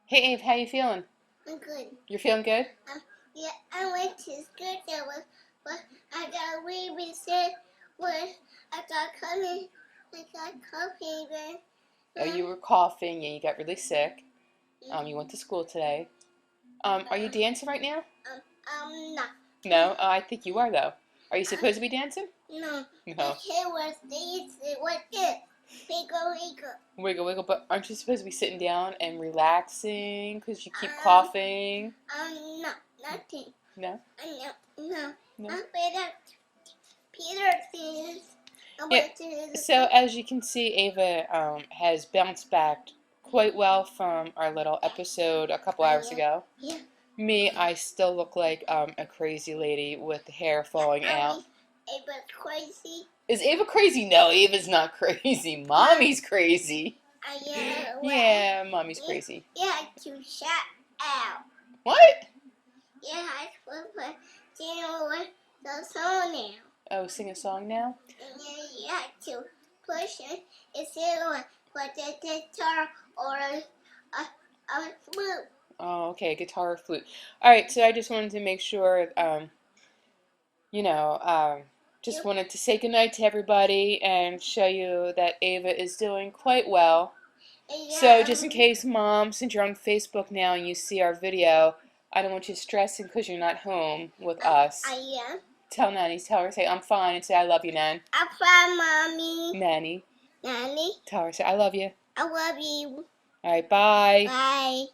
Hey Ave, how you feeling? I'm good. You're feeling good? Yeah, I went to school. There was, but I got really sick. When I got coming, I got coughing. Oh, you were coughing and you got really sick. You went to school today. Are you dancing right now? I'm not. No, I think you are though. Are you supposed to be dancing? No. No. The kid was dancing. What this? Wiggle, wiggle. Wiggle, wiggle, but aren't you supposed to be sitting down and relaxing because you keep coughing? No, nothing. No? No. No. I'm better. Peter dance. I Yeah, went to the so as you can see, Ava has bounced back quite well from our little episode a couple hours ago. Yeah. Me, I still look like a crazy lady with the hair falling out. Ava's crazy. Is Ava crazy? No, Ava's not crazy. Mommy's crazy. Yeah, Mommy's crazy. Yeah, to shout out. What? Yeah, I put the song now. Oh, sing a song now? And then you have to push it. It's either with the guitar or a flute. Oh, okay, guitar or flute. All right, so I just wanted to make sure, you know, just wanted to say goodnight to everybody and show you that Ava is doing quite well. So just in case, Mom, since you're on Facebook now and you see our video, I don't want you stressing because you're not home with us. I am. Tell Nanny, tell her, say, I'm fine, and say, I love you, Nan. I'm fine, Mommy. Nanny. Nanny. Tell her, say, I love you. I love you. All right, bye. Bye.